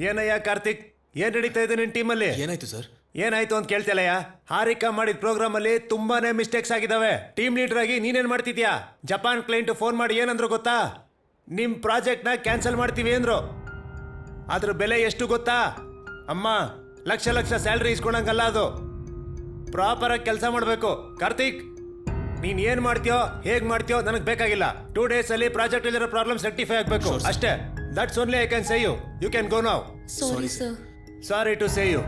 ಏನಯ್ಯ ಕಾರ್ತಿಕ್, ಏನ್ ನಡೀತಾ ಇದೆ ನಿನ್ ಟೀಮಲ್ಲಿ? ಏನಾಯ್ತು ಸರ್? ಏನಾಯ್ತು ಅಂತ ಕೇಳ್ತಿಲ್ಲಯ್ಯ. ಹಾರಿಕಾ ಮಾಡಿದ ಪ್ರೋಗ್ರಾಮ್ ಅಲ್ಲಿ ತುಂಬಾನೇ ಮಿಸ್ಟೇಕ್ಸ್ ಆಗಿದಾವೆ. ಟೀಮ್ ಲೀಡರ್ ಆಗಿ ನೀನೇನ್ ಮಾಡ್ತಿದ್ಯಾ? ಜಪಾನ್ ಕ್ಲೈಂಟ್ ಫೋನ್ ಮಾಡಿ ಏನಂದ್ರು ಗೊತ್ತಾ? ನಿಮ್ ಪ್ರಾಜೆಕ್ಟ್ ನ ಕ್ಯಾನ್ಸಲ್ ಮಾಡ್ತೀವಿ ಅಂದ್ರು. ಅದ್ರ ಬೆಲೆ ಎಷ್ಟು ಗೊತ್ತಾ? ಅಮ್ಮ, ಲಕ್ಷ ಲಕ್ಷ ಸ್ಯಾಲ್ರಿ ಇಸ್ಕೊಳಂಗಲ್ಲ ಅದು. ಪ್ರಾಪರ್ ಆಗಿ ಕೆಲಸ ಮಾಡ್ಬೇಕು. ಕಾರ್ತಿಕ್, ನೀನ್ ಏನ್ ಮಾಡ್ತೀಯೋ ಹೇಗ್ ಮಾಡ್ತೀಯೋ ನನಗೆ ಬೇಕಾಗಿಲ್ಲ. 2 days ಅಲ್ಲಿ ಪ್ರಾಜೆಕ್ಟ್ ಅಲ್ಲಿರೋ ಪ್ರಾಬ್ಲಮ್ಸ್ ರೆಕ್ಟಿಫೈ ಆಗ್ಬೇಕು ಅಷ್ಟೇ. That's only I can say you. You can go now. Sorry sir. Sorry to say you.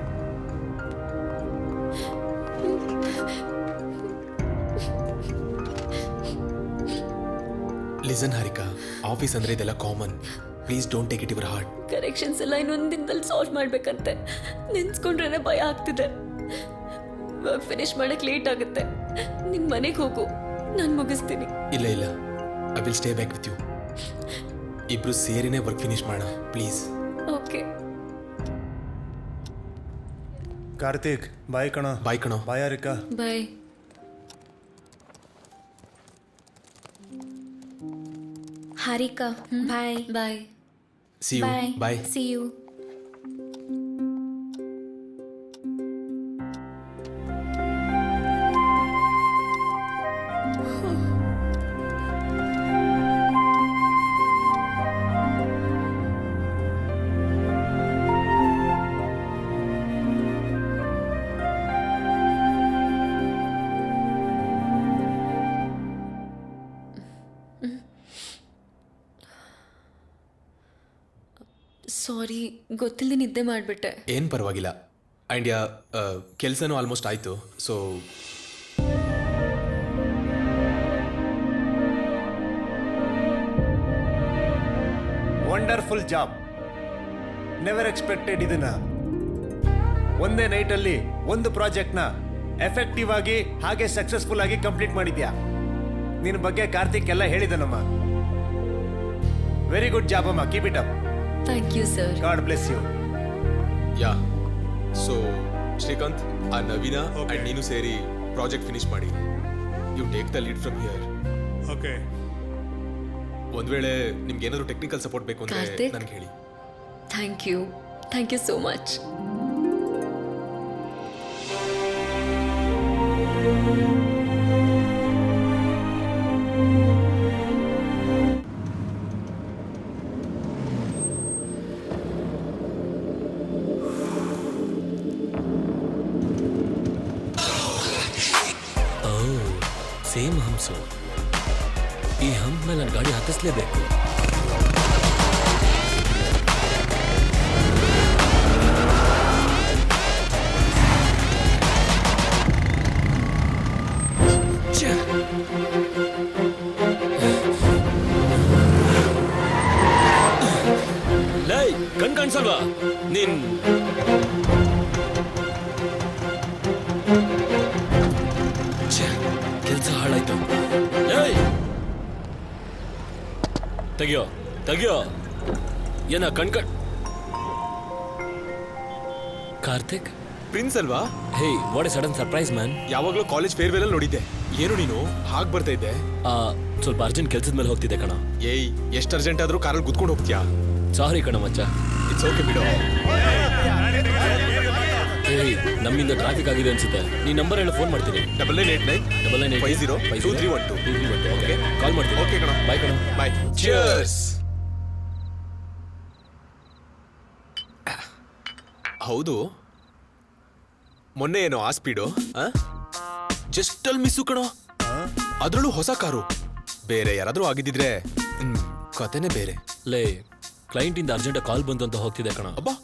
Listen Harika, office ಅಂದ್ರೆ ಇದೆಲ್ಲ common. Please don't take it your heart. Corrections ಎಲ್ಲ ಇನ್ನೊಂದು ದಿನದಲ್ಲಿ ಸಾಲ್ವ್ ಮಾಡ್ಬೇಕಂತೆ. ನೆನ್ಸ್ಕೊಂಡ್ರೆ ಭಯ ಆಗ್ತಿದೆ. ವರ್ಕ್ ಫಿನಿಶ್ ಮಾಡಕ್ ಲೇಟ್ ಆಗುತ್ತೆ. ನಿನ್ ಮನೆಗೆ ಹೋಗು, ನಾನು ಮುಗಿಸ್ತೀನಿ. ಇಲ್ಲ ಇಲ್ಲ, I will stay back with you. ಇಬ್ರು ಸೇರಿನೇ ವರ್ಕ್ ಫಿನಿಶ್ ಮಾಡೋಣ ಪ್ಲೀಸ್. ಓಕೆ. ಕಾರ್ತಿಕ್, ಬಾಯ್ ಕಣೋ. ಬಾಯ್ ಕಣೋ. Bye Harika. Bye. Harika, bye. Bye. See you. Bye. See you. Sorry, ಗೊತ್ತಿಲ್ಲದೆ ನಿದ್ದೆ ಮಾಡಿಬಿಟ್ಟೆ. ಏನು ಪರವಾಗಿಲ್ಲ. ಆ್ಯಂಡ್ ಕೆಲಸನೂ ಆಲ್ಮೋಸ್ಟ್ ಆಯಿತು. So wonderful job. Never expected. ಇದನ್ನ ಒಂದೇ ನೈಟಲ್ಲಿ ಒಂದು ಪ್ರಾಜೆಕ್ಟ್ನ ಎಫೆಕ್ಟಿವ್ ಆಗಿ ಹಾಗೆ ಸಕ್ಸಸ್ಫುಲ್ ಆಗಿ ಕಂಪ್ಲೀಟ್ ಮಾಡಿದ್ಯಾ. ನಿನ್ನ ಬಗ್ಗೆ ಕಾರ್ತಿಕ್ ಎಲ್ಲ ಹೇಳಿದನಮ್ಮ. ವೆರಿ ಗುಡ್ ಜಾಬ್ ಅಮ್ಮ. Keep it up. Thank you sir. God bless you. Yeah, so Srikanth, ಆ ನವೀನ ಆ್ಯಂಡ್ ನೀನು ಸೇರಿ ಪ್ರಾಜೆಕ್ಟ್ ಫಿನಿಶ್ ಮಾಡಿ. You take the lead from here. Okay. ಒಂದ್ ವೇಳೆ ನಿಮ್ಗೆ ಏನಾದ್ರು ಟೆಕ್ನಿಕಲ್ ಸಪೋರ್ಟ್ ಬೇಕು ಅಂದ್ರೆ ಕಾರ್ತಿಕ್? ನನಗೆ ಹೇಳಿ. Thank you. Thank you so much. Same ಹಂಸು. ಈ ಹಂಪ್ ಮೇಲೆ ನನ್ನ ಗಾಡಿ ಹತ್ತಿಸ್ಲೇಬೇಕು. ಲೈ, ಕಣ್ ಕಾಣಿಸಲ್ವಾ ನೀನ್? ಕೆಲಸ ಹಾಳಾಯ್ತು. ತೆಗಿಯೋ ತೆಗಿಯೋ. ಏನ ಕಣ್ಕಣ್. ಕಾರ್ತಿಕ್, ಪ್ರಿನ್ಸ್ ಅಲ್ವಾ? Hey, what a sudden surprise man. ಯಾವಾಗಲೂ ಕಾಲೇಜ್ ಫೇರ್ವೆಲ್ ಅಲ್ಲಿ ನೋಡಿದ್ದೆ. ಏನು ನೀನು ಹಾಗೆ ಬರ್ತಾ ಇದ್ದೆ? ಸ್ವಲ್ಪ ಅರ್ಜೆಂಟ್ ಕೆಲಸದ ಮೇಲೆ ಹೋಗ್ತಿದ್ದೆ ಕಣ. ಏಯ್, ಎಷ್ಟು ಅರ್ಜೆಂಟ್ ಆದ್ರೂ ಕಾರಲ್ಲಿ ಕುತ್ಕೊಂಡು ಹೋಗ್ತೀಯಾ? ಸಾರಿ ಕಣ ಮಚ್ಚ. ಇಟ್ಸ್ ಓಕೆ ಬಿಡು. ಏಯ್, ನಮ್ಮಿಂದ ಟ್ರಾಫಿಕ್ ಆಗಿದೆ ಅನ್ಸುತ್ತೆ. ನೀ ನಂಬರ್ ಹೇಳಿ ಫೋನ್ ಮಾಡ್ತೀನಿ. 9989 502312. ಓಕೆ, ಕಾಲ್ ಮಾಡ್ತೀನಿ. ಓಕೆ ಕಣ. ಬಾಯ್ ಕಣ. ಬಾಯ್. ಚಿಯರ್ಸ್. ಹೌದು, ಮೊನ್ನೆ ಏನೋ ಆ ಸ್ಪೀಡು ಜಸ್ಟ್ ಅಲ್ಲಿ ಮಿಸ್ಸು ಕಣೋ. ಅದ್ರಲ್ಲೂ ಹೊಸ ಕಾರು. ಬೇರೆ ಯಾರಾದ್ರೂ ಆಗಿದ್ದಿದ್ರೆ ಕತೆನೇ ಬೇರೆ. ಲೇ, ಕ್ಲೈಂಟ್ ಇಂದ ಅರ್ಜೆಂಟ್ ಕಾಲ್ ಬಂತು ಅಂತ ಹೋಗ್ತಿದೆ ಕಣ. ಅಬ್ಬಾ,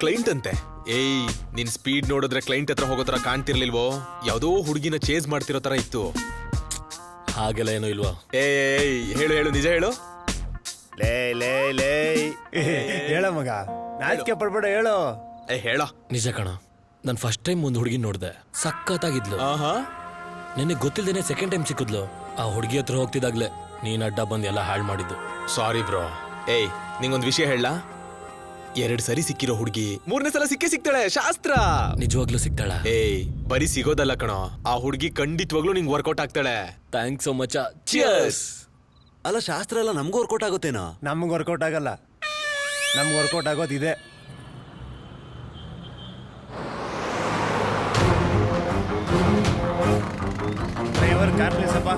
ಕ್ಲೈಂಟ್ ಅಂತೆ. ಏಯ್, ನಿನ್ ಸ್ಪೀಡ್ ನೋಡಿದ್ರೆ ಕ್ಲೈಂಟ್ ಹತ್ರ ಹೋಗೋ ತರ ಕಾಣ್ತಿರ್ಲಿಲ್ವೋ? ಯಾವ್ದೋ ಹುಡುಗಿನ ಚೇಸ್ ಮಾಡ್ತಿರೋ ತರ ಇತ್ತು. ಹಾಗೆಲ್ಲ ಏನೋ ಇಲ್ವಾ? ಏಯ್, ಹೇಳು ಹೇಳು, ನಿಜ ಹೇಳು. ಲೇ ಲೇ ಲೇ ಹೇಳ ಮಗ, ನಾಚಿಕೆ ಪಡ್ಬೇಡ, ಹೇಳು. ಹೇಳ. ನಿಜ ಕಣ, ನಾನು ಫಸ್ಟ್ ಟೈಮ್ ಒಂದು ಹುಡುಗಿ ನೋಡ್ದೆ. ಸಖತ್ತಾಗಿದ್ಲು. ನಿನಗೆ ಗೊತ್ತಿಲ್ದೇನೆ ಸೆಕೆಂಡ್ ಟೈಮ್ ಸಿಕ್ಕಿದ್ಲು. ಆ ಹುಡುಗಿ ಹತ್ರ ಹೋಗ್ತಿದ್ದಾಗ್ಲೆ ನೀನ್ ಅಡ್ಡ ಬಂದು ಎಲ್ಲ ಹಾಳು ಮಾಡಿದ್ದು. ಸಾರಿ ಬ್ರೋ. ಏಯ್, ನಿಂಗೊಂದು ವಿಷಯ ಹೇಳ. 2 ಸರಿ ಸಿಕ್ಕಿರೋ ಹುಡುಗಿ 3ನೇ ಸಲ ಸಿಕ್ಕೇ ಸಿಗ್ತಾಳೆ. ಶಾಸ್ತ್ರ. ನಿಜವಾಗ್ಲೂ ಸಿಗ್ತಾಳ? ಏಯ್, ಬರೀ ಸಿಗೋದಲ್ಲ ಕಣೋ, ಆ ಹುಡುಗಿ ಖಂಡಿತವಾಗ್ಲೂ ನಿಂಗೆ ವರ್ಕೌಟ್ ಆಗ್ತಾಳೆ. Thanks so much. ಚಿಯರ್ಸ್. ಅಲ್ಲ, ಶಾಸ್ತ್ರ ಎಲ್ಲ ನಮಗೂ ವರ್ಕೌಟ್ ಆಗುತ್ತೇನೋ? ನಮ್ಗೆ ವರ್ಕೌಟ್ ಆಗಲ್ಲ. ನಮ್ಗೆ ವರ್ಕೌಟ್ ಆಗೋದಿದೆ. ಡ್ರೈವರ್ ಕಾರ್ ಪ್ಲೇಸಪ್ಪ.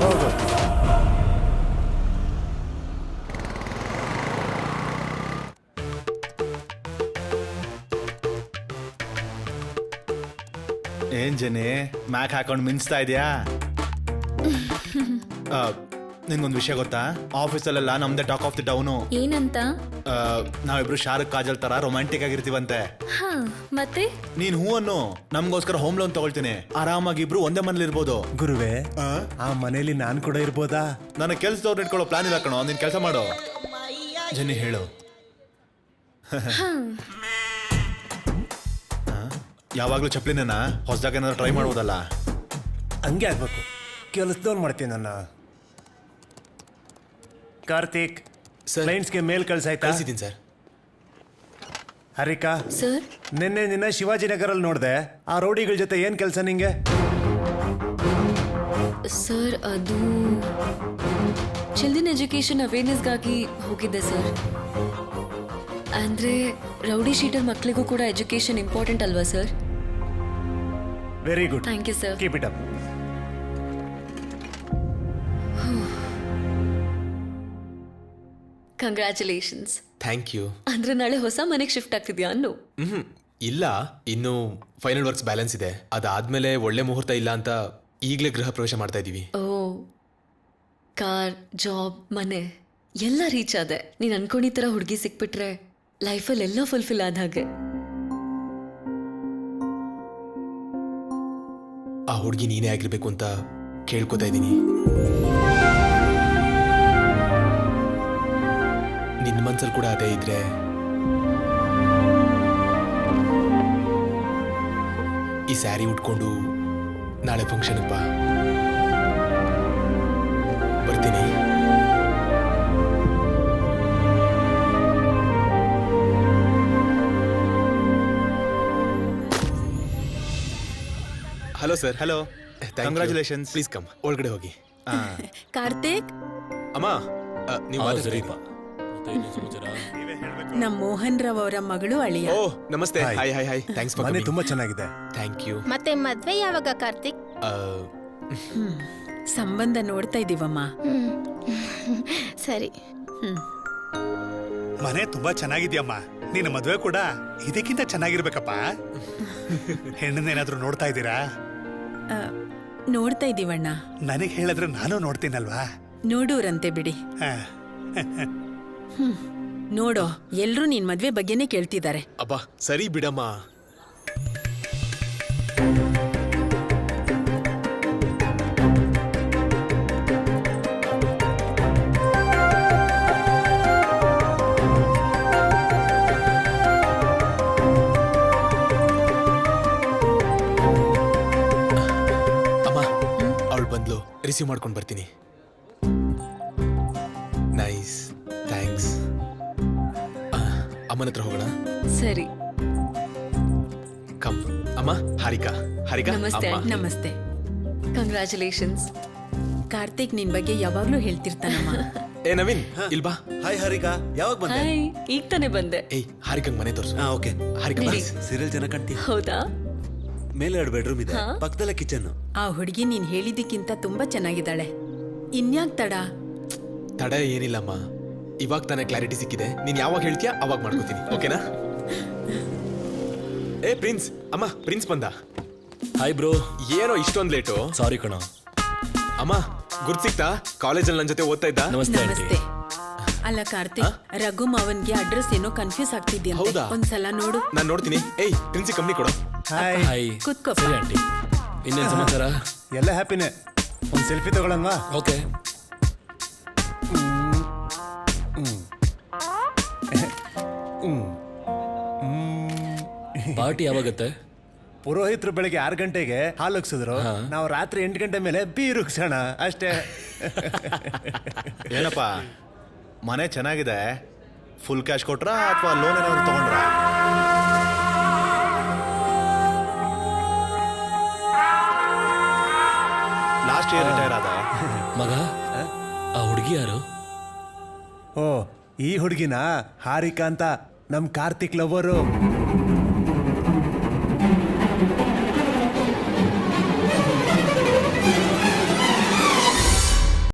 ಹೋಗು. ಏನ್ ಜನಿ ಮ್ಯಾಕ್ ಹಾಕೊಂಡು ಮಿನ್ಸ್ತಾ ಇದೆಯಾ? ನಿನ್ಗೊಂದು ವಿಷಯ ಗೊತ್ತಾ? ಆಫೀಸಲ್ಲೆಲ್ಲ ನಮ್ದೇ ಟಾಕ್ ಆಫ್ ದಿ ಟೌನು. ಏನಂತ? ನಾವಿಬ್ರು ಶಾರುಖ್ ಕಾಜಲ್ ತರ ರೊಮ್ಯಾಂಟಿಕ್ ಆಗಿರ್ತೀವಂತೆ. ಹಾ, ಮತ್ತೆ ನೀನ್ ಹೂ ಅನ್ನು, ನಮ್ಗೋಸ್ಕರ ಹೋಮ್ ಲೋನ್ ತಗೊಳ್ತೀನಿ. ಆರಾಮಾಗಿ ಇಬ್ರು ಒಂದೇ ಮನೇಲಿ ಇರ್ಬೋದು. ಗುರುವೆ, ಆ ಮನೇಲಿ ನಾನ್ ಕೂಡ ಇರ್ಬೋದಾ? ನನಗೆ ಕೆಲ್ಸದವ್ರು ಇಟ್ಕೊಳ್ಳೋ ಪ್ಲಾನ್ ಇಲ್ಲ ಕಣೋ. ನೀನ್ ಕೆಲಸ ಮಾಡು. ಜನಿ ಹೇಳು. ಯಾವಾಗ್ಲೂ ಚಪ್ಲಿನೇನಾ? ಹೊಸದಾಗ ಏನಾದ್ರು ಟ್ರೈ ಮಾಡ್ಬೋದಲ್ಲ? ಹಂಗೆ ಆಗ್ಬೇಕು. ಕೆಲಸದವ್ನು ಮಾಡ್ತೀನಿ ನನ್ನ. ಕಾರ್ತಿಕ್, ಸರ್. ಕ್ಲೈಂಟ್ಸ್ಗೆ ಮೇಲ್ ಕಳ್ಸಾಯ್ತಾ? ಕಳಿಸಿದ್ದೀನಿ ಸರ್. ಹರಿಕಾ, ಸರ್ ನಿನ್ನೆ ನಿನ್ನ ಶಿವಾಜಿನಗರಲ್ಲಿ ನೋಡ್ದೆ. ಆ ರೌಡಿಗಳ ಜೊತೆ ಏನ್ ಕೆಲಸ ನಿಂಗೆ? ಸರ್ ಅದು ಚಿಲ್ಡ್ರನ್ ಎಜುಕೇಶನ್ ಅವೇರ್ನೆಸ್ಗಾಗಿ ಹೋಗಿದ್ದೆ ಸರ್. ಅಂದ್ರೆ ರೌಡಿ ಶೀಟರ್ ಮಕ್ಕಳಿಗೂ ಕೂಡ ಎಜುಕೇಶನ್ ಇಂಪಾರ್ಟೆಂಟ್ ಅಲ್ವಾ sir? Very good. Thank you sir. Keep it up. Congratulations. Thank you. ಅಂದ್ರೆ ನಾಳೆ ಹೊಸ ಮನೆಗೆ ಶಿಫ್ಟ್ ಆಗ್ತಿದ್ಯಾ ಅನ್ನು? ಇಲ್ಲ, ಇನ್ನು ಫೈನಲ್ ವರ್ಕ್ಸ್ ಬ್ಯಾಲೆನ್ಸ್ ಇದೆ. ಅದಾದ್ಮೇಲೆ ಒಳ್ಳೆ ಮುಹೂರ್ತ ಇಲ್ಲ ಅಂತ ಈಗಲೇ ಗೃಹ ಪ್ರವೇಶ ಮಾಡ್ತಾ ಇದ್ದೀವಿ. ಓ, ಕಾರ್, ಜಾಬ್, ಮನೆ ಎಲ್ಲ ರೀಚ್ ಆದೆ. ನೀನು ಅನ್ಕೊಂಡಿದ್ದ ಥರ ಹುಡುಗಿ ಸಿಕ್ಬಿಟ್ರೆ ಲೈಫಲ್ಲಿ ಎಲ್ಲ ಫುಲ್ಫಿಲ್ ಆದ ಹಾಗೆ. ಆ ಹುಡುಗಿ ನೀನೇ ಆಗಿರ್ಬೇಕು ಅಂತ ಕೇಳ್ಕೊತಾ ಇದ್ದೀನಿ. ನಿನ್ನ ಮನ್ಸಲ್ಲಿ ಕೂಡ ಅದೇ ಇದ್ರೆ ಈ ಸ್ಯಾರಿ ಉಟ್ಕೊಂಡು ನಾಳೆ ಫಂಕ್ಷನ್ಗೆ ಬಾ. ಬರ್ತೀನಿ. Hello sir. Hello, congratulations. Please come, ಒಳಗಡೆ ಹೋಗಿ. ಕಾರ್ತಿಕ್, ಅಮ್ಮ, ನೀವು ಸರಿಪಾ. ಮತ್ತೆ ಇನ್ನೇನ್ ಸಮಾಚಾರ? ನಮ್ಮ ಮೋಹನ್ ರಾವ್ ಅವರ ಮಗಳು ಅಳಿಯ. ಓ ನಮಸ್ತೆ. Hi hi hi. Thanks for ಮನೆ ಕಮಿಂಗ್. ತುಂಬಾ ಚೆನ್ನಾಗಿದೆ. Thank you. ಮತ್ತೆ ಮದ್ವೆ ಯಾವಾಗ ಕಾರ್ತಿಕ್? ಸಂಬಂಧ ನೋಡ್ತಾ ಇದೀವಮ್ಮ. ಸರಿ. ಮನೆ ತುಂಬಾ ಚೆನ್ನಾಗಿದ್ಯಮ್ಮ. ನಿನ್ನ ಮದುವೆ ಕೂಡ ಇದಕ್ಕಿಂತ ಚೆನ್ನಾಗಿರ್ಬೇಕಪ್ಪ. ಹೆಣ್ಣನ್ನೇನಾದ್ರೂ ನೋಡ್ತಾ ಇದ್ದೀರಾ? ಆ, ನೋಡ್ತಾ ಇದೀವಣ್ಣ. ನನಗೆ ಹೇಳಿದ್ರೆ ನಾನು ನೋಡ್ತೀನಲ್ವಾ? ನೋಡೂರಂತೆ ಬಿಡಿ. ಹಾ. ನೋಡೋ, ಎಲ್ರೂ ನಿನ್ ಮದ್ವೆ ಬಗ್ಗೆನೇ ಕೇಳ್ತಿದ್ದಾರೆ. ಅಬ್ಬಾ ಸರಿ ಬಿಡಮ್ಮ. ಅಮ್ಮ, ಅವಳು ಬಂದ್ಲು. ರಿಸೀವ್ ಮಾಡ್ಕೊಂಡು ಬರ್ತೀನಿ. Nice, thanks. ಅಮ್ಮನ ಹತ್ರ ಹೋಗೋಣ. ಸರಿ. ಕಮ್. ಅಮ್ಮ, ಹಾರಿಕಾ. ಹಾರಿಕಾ, ನಮಸ್ತೆ. ಅಮ್ಮ. ನಮಸ್ತೆ. ಕಂಗ್ರ್ಯಾಚುಲೇಷನ್ಸ್. ಕಾರ್ತಿಕ್ ನಿನ್ ಬಗ್ಗೆ ಯಾವಾಗ್ಲೂ ಹೇಳ್ತಿರ್ತಾನಮ್ಮ. ಏ ನವೀನ್, ಇಲ್ ಬಾ. ಹಾಯ್ ಹಾರಿಕಾ, ಯಾವಾಗ ಬಂದೆ? ಹಾಯ್, ಈಗ ತಾನೇ ಬಂದೆ. ಏಯ್, ಹಾರಿಕಂಗ್ ಮನೆ ತೋರ್ಸು. ಓಕೆ. ಹಾರಿಕಾ ನಡಿ. ಪ್ಲೀಸ್. ಸೀರಿಯಲ್ ಜನ ಕಾಣ್ತಿ. ಹೌದಾ? ಮೇಲೆ 2 ಬೆಡ್ರೂಮ್ ಇದೆ, ಪಕ್ಕದಲ್ಲೇ ಕಿಚನ್. ಆ ಹುಡುಗಿ ನೀನ್ ಹೇಳಿದ್ದಕ್ಕಿಂತ ತುಂಬಾ ಚೆನ್ನಾಗಿದ್ದಾಳೆ. ಇನ್ಯಾಕ್ ತಡ? ತಡ ಏನಿಲ್ಲಮ್ಮ, ಇವಾಗ ತಾನೇ ಕ್ಲಾರಿಟಿ ಸಿಕ್ಕಿದೆ. ನೀನ್ ಯಾವಾಗ ಹೇಳ್ತೀಯಾ ಅವಾಗ ಮಾಡ್ಕೋತೀನಿ. ಓಕೆನಾ? ಏ ಪ್ರಿನ್ಸ್, ಅಮ್ಮ ಪ್ರಿನ್ಸ್ ಬಂದ. Hi bro. ಏನೋ ಇಷ್ಟೊಂದ್ ಲೇಟು? ಸಾರಿ ಕಣ. ಅಮ್ಮ ಗುರ್ತ್ ಸಿಕ್ತಾ? ಕಾಲೇಜಲ್ಲಿ ನನ್ನ ಜೊತೆ ಓದ್ತಾ ಇದ್ದ. ನಮಸ್ತೆ ಆಂಟಿ. ನಮಸ್ತೆ. ಅಲ್ಲ ಕಾರ್ತಿಕ್, ರಘು ಮಾವನ್ಗೆ ಅಡ್ರೆಸ್ ಏನೋ ಕನ್ಫ್ಯೂಸ್ ಆಗ್ತಿದ್ಯಂತೆ. ಹೌದಾ? ಒಂದ್ಸಲ ನೋಡು. ನಾನ್ ನೋಡ್ತೀನಿ. ಏಯ್ ಪ್ರಿನ್ಸಿ ಕಂಪ್ನಿ ಕೊಡು. ಹಾಯ್. ಹಾಯ್. ಕೂತ್ಕೋ. ಸರಿ ಆಂಟಿ. ಇನ್ನೇನ್ ಸಮಾಚಾರ? ಎಲ್ಲ ಹ್ಯಾಪಿನೇ. ಒಂದು ಸೆಲ್ಫಿ ತಗೊಳನ್ವಾ? ಓಕೆ. ಪಾರ್ಟಿ ಯಾವಾಗತ್ತೆ? ಪುರೋಹಿತರು ಬೆಳಗ್ಗೆ 6 ಗಂಟೆಗೆ ಹಾಲು ಉಗ್ಸಿದ್ರು, ನಾವು ರಾತ್ರಿ 8 ಗಂಟೆ ಮೇಲೆ ಬೀರ್ ಉಗ್ಸೋಣ ಅಷ್ಟೇ. ಏನಪ್ಪ ಮನೆ ಚೆನ್ನಾಗಿದೆ, ಫುಲ್ ಕ್ಯಾಶ್ ಕೊಟ್ರಾ ಅಥವಾ ಲೋನ್ ಏನಾದ್ರು ತಗೊಂಡ್ರಾ? ಲಾಸ್ಟ್ ಇಯರ್ ರಿಟೈರ್ ಆದ. ಮಗ ಆ ಹುಡುಗಿ ಯಾರು? ಓ, ಈ ಹುಡುಗಿನ ಹಾರಿಕಾ ಅಂತ ನಮ್ ಕಾರ್ತಿಕ್ ಲವರು.